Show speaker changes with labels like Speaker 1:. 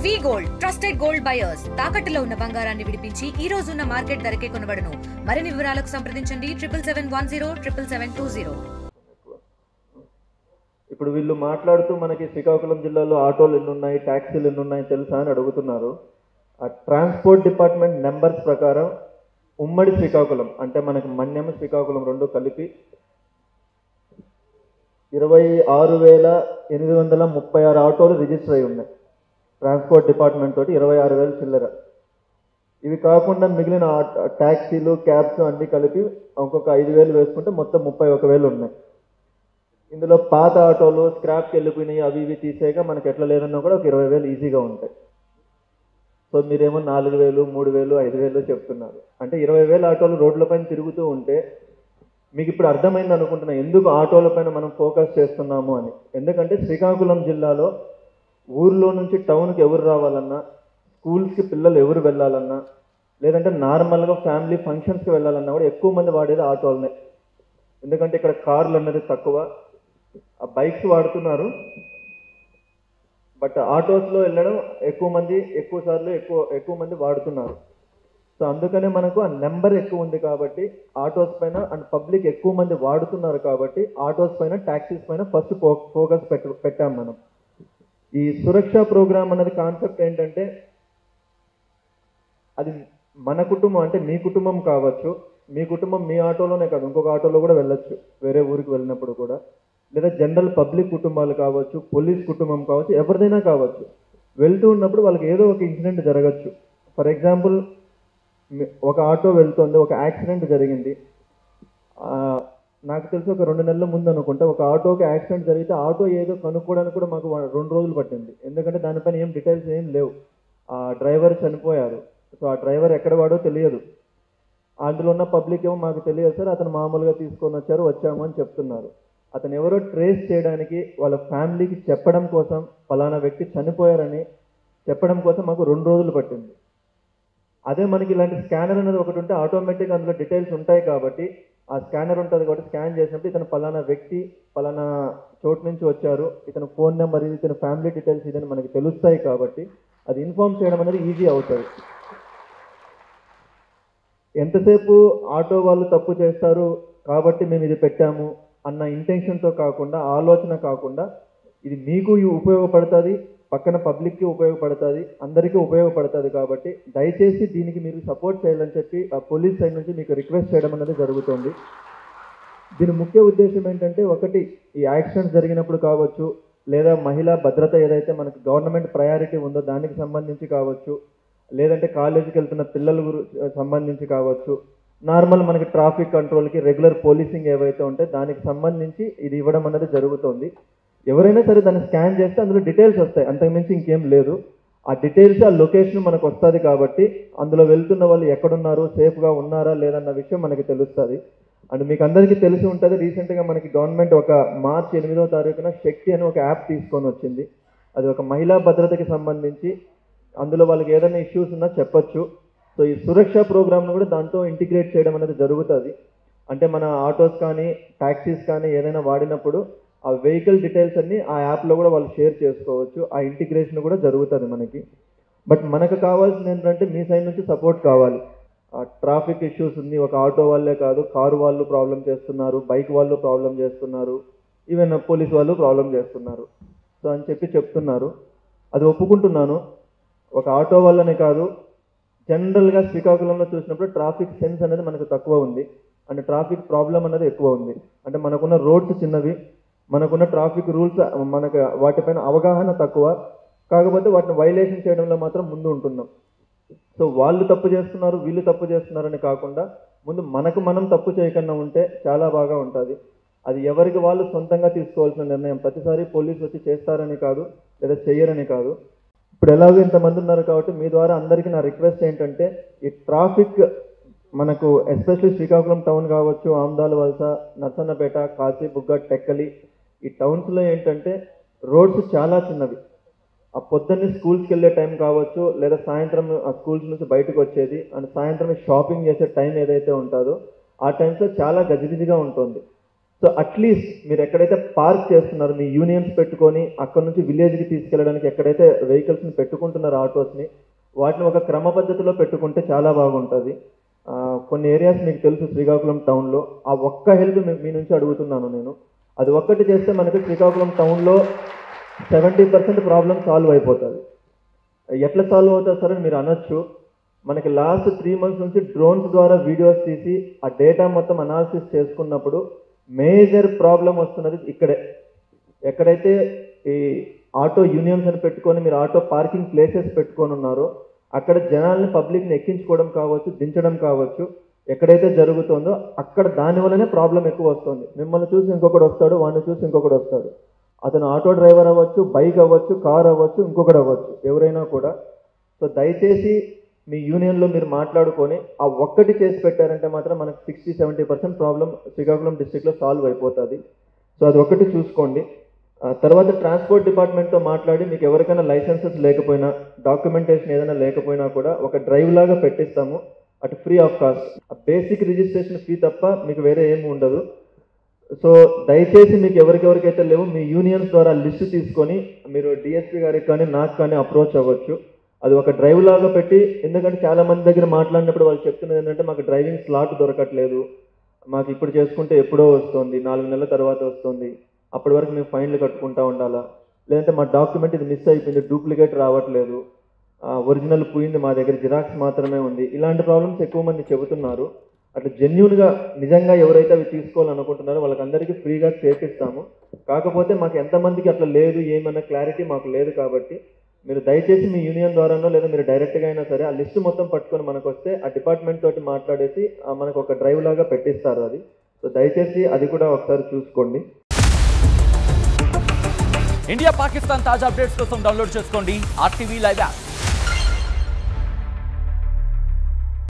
Speaker 1: వి gold trusted gold buyers తాకట్టులో ఉన్న బంగారాన్ని విడిపించి ఈ రోజు ఉన్న మార్కెట్ ధరకే కొనబడును. మరిన్ని వివరాలకు సంప్రదించండి 77107720.
Speaker 2: ఇప్పుడు వీళ్ళు మాట్లాడుతూ మనకి శ్రీకాకుళం జిల్లాలో ఆటోలు ఎన్ని ఉన్నాయి, ట్యాక్సీలు ఎన్ని ఉన్నాయి తెలుసా అని అడుగుతున్నారు. ఆ ట్రాన్స్పోర్ట్ డిపార్ట్మెంట్ నెంబర్స్ ప్రకారం ఉమ్మడి శ్రీకాకుళం అంటే మనకి మన్యం శ్రీకాకుళం రెండు కలిపి 26,836 ఆటోలు రిజిస్టర్ అయి ఉన్నాయి. ట్రాన్స్పోర్ట్ డిపార్ట్మెంట్ తోటి 26,000 చిల్లర. ఇవి కాకుండా మిగిలిన ట్యాక్సీలు, క్యాబ్స్ అన్నీ కలిపి ఇంకొక 5,000 వేసుకుంటే మొత్తం 31,000 ఉన్నాయి. ఇందులో పాత ఆటోలు స్క్రాప్కి వెళ్ళిపోయినాయి, అవి ఇవి తీసేయక మనకి ఎట్లా లేదన్నా కూడా ఒక 20,000 ఈజీగా ఉంటాయి. సో మీరేమో 4,000, 3,000, 5,000 చెప్తున్నారు. అంటే 20,000 ఆటోలు రోడ్లపైన తిరుగుతూ ఉంటే మీకు ఇప్పుడు అర్థమైంది అనుకుంటున్నా ఎందుకు ఆటోలపైన మనం ఫోకస్ చేస్తున్నాము అని. ఎందుకంటే శ్రీకాకుళం జిల్లాలో ఊర్లో నుంచి టౌన్కి ఎవరు రావాలన్నా, స్కూల్స్కి పిల్లలు ఎవరు వెళ్ళాలన్నా, లేదంటే నార్మల్గా ఫ్యామిలీ ఫంక్షన్స్కి వెళ్ళాలన్నా కూడా ఎక్కువ మంది వాడేది ఆటోలనే. ఎందుకంటే ఇక్కడ కార్లు అన్నది తక్కువ, ఆ బైక్స్ వాడుతున్నారు, బట్ ఆటోస్లో వెళ్ళడం ఎక్కువ మంది వాడుతున్నారు. సో అందుకనే మనకు ఆ నెంబర్ ఎక్కువ ఉంది కాబట్టి ఆటోస్ పైన అండ్ పబ్లిక్ ఎక్కువ మంది వాడుతున్నారు కాబట్టి ఆటోస్ పైన, ట్యాక్సీస్ పైన ఫస్ట్ ఫోకస్ పెట్టాం మనం. ఈ సురక్ష ప్రోగ్రామ్ అనేది కాన్సెప్ట్ ఏంటంటే అది మన కుటుంబం అంటే మీ కుటుంబం కావచ్చు, మీ కుటుంబం మీ ఆటోలోనే కాదు ఇంకొక ఆటోలో కూడా వెళ్ళొచ్చు వేరే ఊరికి వెళ్ళినప్పుడు కూడా, లేదా జనరల్ పబ్లిక్ కుటుంబాలు కావచ్చు, పోలీస్ కుటుంబం కావచ్చు, ఎవరిదైనా కావచ్చు. వెళ్తూ ఉన్నప్పుడు వాళ్ళకి ఏదో ఒక ఇన్సిడెంట్ జరగచ్చు. ఫర్ ఎగ్జాంపుల్ ఒక ఆటో వెళ్తుంది, ఒక యాక్సిడెంట్ జరిగింది. నాకు తెలిసి ఒక 2 నెలల ముందు అనుకుంటా ఒక ఆటోకి యాక్సిడెంట్ జరిగితే ఆటో ఏదో కనుక్కోవడానికి కూడా మాకు 2 రోజులు పట్టింది. ఎందుకంటే దానిపైన ఏం డీటెయిల్స్ ఏం లేవు. ఆ డ్రైవర్ చనిపోయారు, సో ఆ డ్రైవర్ ఎక్కడ వాడో తెలియదు. అందులో ఉన్న పబ్లిక్ ఏమో మాకు తెలియదు సార్, అతను మామూలుగా తీసుకొని వచ్చాము అని చెప్తున్నారు. అతను ఎవరో ట్రేస్ చేయడానికి వాళ్ళ ఫ్యామిలీకి చెప్పడం కోసం, ఫలానా వ్యక్తి చనిపోయారని చెప్పడం కోసం మాకు 2 రోజులు పట్టింది. అదే మనకి ఇలాంటి స్కానర్ అనేది ఒకటి ఉంటే ఆటోమేటిక్గా అందులో డీటెయిల్స్ ఉంటాయి కాబట్టి ఆ స్కానర్ ఉంటుంది కాబట్టి స్కాన్ చేసినప్పుడు ఇతను ఫలానా వ్యక్తి ఫలానా చోటు నుంచి వచ్చారు, ఇతను ఫోన్ నెంబర్ ఇది, ఇతను ఫ్యామిలీ డీటెయిల్స్ ఇదని మనకి తెలుస్తాయి కాబట్టి అది ఇన్ఫార్మ్ చేయడం అనేది ఈజీ అవుతుంది. ఎంతసేపు ఆటో వాళ్ళు తప్పు చేస్తారు కాబట్టి మేము ఇది పెట్టాము అన్న ఇంటెన్షన్తో కాకుండా, ఆలోచన కాకుండా ఇది మీకు ఉపయోగపడుతుంది, పక్కన పబ్లిక్కి ఉపయోగపడుతుంది, అందరికీ ఉపయోగపడుతుంది కాబట్టి దయచేసి దీనికి మీరు సపోర్ట్ చేయాలని చెప్పి ఆ పోలీస్ సైడ్ నుంచి మీకు రిక్వెస్ట్ చేయడం అనేది జరుగుతుంది. దీని ముఖ్య ఉద్దేశం ఏంటంటే, ఒకటి ఈ యాక్సిడెంట్స్ జరిగినప్పుడు కావచ్చు, లేదా మహిళా భద్రత ఏదైతే మనకు గవర్నమెంట్ ప్రయారిటీ ఉందో దానికి సంబంధించి కావచ్చు, లేదంటే కాలేజీకి వెళ్తున్న పిల్లల సంబంధించి కావచ్చు, నార్మల్ మనకి ట్రాఫిక్ కంట్రోల్కి రెగ్యులర్ పోలీసింగ్ ఏవైతే ఉంటే దానికి సంబంధించి ఇది ఇవ్వడం అనేది జరుగుతుంది. ఎవరైనా సరే దాన్ని స్కాన్ చేస్తే అందులో డీటెయిల్స్ వస్తాయి, అంతకుమించి ఇంకేం లేదు. ఆ డీటెయిల్స్, ఆ లొకేషన్ మనకు వస్తుంది కాబట్టి అందులో వెళ్తున్న వాళ్ళు ఎక్కడున్నారు, సేఫ్గా ఉన్నారా లేదన్న విషయం మనకి తెలుస్తుంది. అండ్ మీకు అందరికీ తెలిసి ఉంటుంది, రీసెంట్గా మనకి గవర్నమెంట్ ఒక మార్చి 8వ తారీఖున శక్తి అని ఒక యాప్ తీసుకొని వచ్చింది. అది ఒక మహిళా భద్రతకి సంబంధించి, అందులో వాళ్ళకి ఏదైనా ఇష్యూస్ ఉన్నా చెప్పచ్చు. సో ఈ సురక్ష ప్రోగ్రామ్ను కూడా దాంట్లో ఇంటిగ్రేట్ చేయడం అనేది జరుగుతుంది. అంటే మన ఆటోస్ కానీ ట్యాక్సీస్ కానీ ఏదైనా వాడినప్పుడు ఆ వెహికల్ డీటెయిల్స్ అన్నీ ఆ యాప్లో కూడా వాళ్ళు షేర్ చేసుకోవచ్చు. ఆ ఇంటిగ్రేషన్ కూడా జరుగుతుంది మనకి. బట్ మనకు కావాల్సింది ఏంటంటే మీ సైడ్ నుంచి సపోర్ట్ కావాలి. ట్రాఫిక్ ఇష్యూస్ ఉంది, ఒక ఆటో వాళ్ళే కాదు, కారు వాళ్ళు ప్రాబ్లం చేస్తున్నారు, బైక్ వాళ్ళు ప్రాబ్లం చేస్తున్నారు, ఈవెన్ పోలీస్ వాళ్ళు ప్రాబ్లం చేస్తున్నారు. సో అని చెప్తున్నారు, అది ఒప్పుకుంటున్నాను. ఒక ఆటో వల్లనే కాదు, జనరల్గా శ్రీకాకుళంలో చూసినప్పుడు ట్రాఫిక్ సెన్స్ అనేది మనకు తక్కువ ఉంది, అండ్ ట్రాఫిక్ ప్రాబ్లం అనేది ఎక్కువ ఉంది. అంటే మనకున్న రోడ్స్ చిన్నవి, మనకున్న ట్రాఫిక్ రూల్స్ మనకు వాటిపైన అవగాహన తక్కువ, కాకపోతే వాటిని వైలేషన్ చేయడంలో మాత్రం ముందు ఉంటున్నాం. సో వాళ్ళు తప్పు చేస్తున్నారు, వీళ్ళు తప్పు చేస్తున్నారని కాకుండా ముందు మనకు మనం తప్పు చేయకుండా ఉంటే చాలా బాగా ఉంటుంది. అది ఎవరికి వాళ్ళు సొంతంగా తీసుకోవాల్సిన నిర్ణయం. ప్రతిసారి పోలీసు వచ్చి చేస్తారని కాదు, లేదా చెయ్యరని కాదు. ఇప్పుడు ఎలాగో ఇంతమంది ఉన్నారు కాబట్టి మీ ద్వారా అందరికీ నా రిక్వెస్ట్ ఏంటంటే, ఈ ట్రాఫిక్ మనకు ఎస్పెషల్లీ శ్రీకాకుళం టౌన్ కావచ్చు, ఆమ్దాల వలస, నర్సన్నపేట, కాశీబుగ్గ, టెక్కలి, ఈ టౌన్స్లో ఏంటంటే రోడ్స్ చాలా చిన్నవి. ఆ పొద్దున్నే స్కూల్స్కి వెళ్ళే టైం కావచ్చు, లేదా సాయంత్రం ఆ స్కూల్స్ నుంచి బయటకు వచ్చేది అండ్ సాయంత్రం షాపింగ్ చేసే టైం ఏదైతే ఉంటుందో ఆ టైమ్స్లో చాలా గజిబిజిగా ఉంటుంది. సో అట్లీస్ట్ మీరు ఎక్కడైతే పార్క్ చేస్తున్నారో మీ యూనియన్స్ పెట్టుకొని అక్కడ నుంచి విలేజ్కి తీసుకెళ్ళడానికి ఎక్కడైతే వెహికల్స్ని పెట్టుకుంటున్నారో ఆటోస్ని, వాటిని ఒక క్రమ పద్ధతిలో పెట్టుకుంటే చాలా బాగుంటుంది. కొన్ని ఏరియాస్ మీకు తెలుసు శ్రీకాకుళం టౌన్లో, ఆ ఒక్క హెల్ప్ మీ నుంచి అడుగుతున్నాను నేను. అది ఒక్కటి చేస్తే మనకి శ్రీకాకుళం టౌన్లో 70% ప్రాబ్లం సాల్వ్ అయిపోతుంది. ఎట్లా సాల్వ్ అవుతుంది సార్ అని మీరు అనొచ్చు. మనకి లాస్ట్ 3 months నుంచి డ్రోన్స్ ద్వారా వీడియోస్ తీసి ఆ డేటా మొత్తం అనాలిసిస్ చేసుకున్నప్పుడు మేజర్ ప్రాబ్లం వస్తున్నది ఇక్కడే. ఎక్కడైతే ఈ ఆటో యూనియన్స్ అని పెట్టుకొని మీరు ఆటో పార్కింగ్ ప్లేసెస్ పెట్టుకొని ఉన్నారో అక్కడ జనాల్ని పబ్లిక్ని ఎక్కించుకోవడం కావచ్చు, దించడం కావచ్చు, ఎక్కడైతే జరుగుతుందో అక్కడ దానివల్లనే ప్రాబ్లం ఎక్కువ వస్తుంది. మిమ్మల్ని చూసి ఇంకొకటి వస్తాడు, వాడిని చూసి ఇంకొకటి వస్తాడు. అతను ఆటో డ్రైవర్ అవ్వచ్చు, బైక్ అవ్వచ్చు, కార్ అవ్వచ్చు, ఇంకొకటి అవ్వచ్చు, ఎవరైనా కూడా. సో దయచేసి మీ యూనియన్లో మీరు మాట్లాడుకొని ఆ ఒక్కటి చేసి పెట్టారంటే మాత్రం మనకు 60-70% ప్రాబ్లం శ్రీకాకుళం డిస్ట్రిక్ట్లో సాల్వ్ అయిపోతుంది. సో అది ఒకటి చూసుకోండి. తర్వాత ట్రాన్స్పోర్ట్ డిపార్ట్మెంట్తో మాట్లాడి మీకు ఎవరికైనా లైసెన్సెస్ లేకపోయినా, డాక్యుమెంటేషన్ ఏదైనా లేకపోయినా కూడా ఒక డ్రైవ్ లాగా పెట్టిస్తాము, అటు free of cost. Basic registration fee తప్ప మీకు వేరే ఏమి ఉండదు. సో దయచేసి మీకు ఎవరికెవరికైతే లేవు మీ యూనియన్స్ ద్వారా లిస్ట్ తీసుకొని మీరు డిఎస్పీ గారికి కానీ నాకు కానీ అప్రోచ్ అవ్వచ్చు. అది ఒక డ్రైవ్ లాగా పెట్టి, ఎందుకంటే చాలా మంది దగ్గర మాట్లాడినప్పుడు వాళ్ళు చెప్తున్నది ఏంటంటే మాకు డ్రైవింగ్ స్లాట్ దొరకట్లేదు, మాకు ఇప్పుడు చేసుకుంటే ఎప్పుడో వస్తుంది, 4 నెలల తర్వాత వస్తుంది, అప్పటి వరకు మేము ఫైన్లు కట్టుకుంటూ ఉండాలా, లేదంటే మా డాక్యుమెంట్ ఇది మిస్ అయిపోయింది, డూప్లికేట్ రావట్లేదు, ఒరిజినల్ పోయింది, మా దగ్గర జిరాక్స్ మాత్రమే ఉంది. ఇలాంటి ప్రాబ్లమ్స్ ఎక్కువ మంది చెబుతున్నారు. అట్లా జెన్యూన్గా నిజంగా ఎవరైతే అవి తీసుకోవాలనుకుంటున్నారో వాళ్ళకందరికీ ఫ్రీగా చేపిస్తాము. కాకపోతే మాకు ఎంతమందికి అట్లా లేదు ఏమన్నా క్లారిటీ మాకు లేదు. కాబట్టి మీరు దయచేసి మీ యూనియన్ ద్వారానో లేదా మీరు డైరెక్ట్గా అయినా సరే ఆ లిస్ట్ మొత్తం పట్టుకొని మనకు వస్తే ఆ డిపార్ట్మెంట్ తోటి మాట్లాడేసి మనకు ఒక డ్రైవ్ లాగా పెట్టిస్తారు అది. సో దయచేసి అది కూడా ఒకసారి చూసుకోండి.
Speaker 3: ఇండియా పాకిస్తాన్ తాజా అప్డేట్స్ కోసం డౌన్లోడ్ చేసుకోండి RTV లైవ్ యాప్.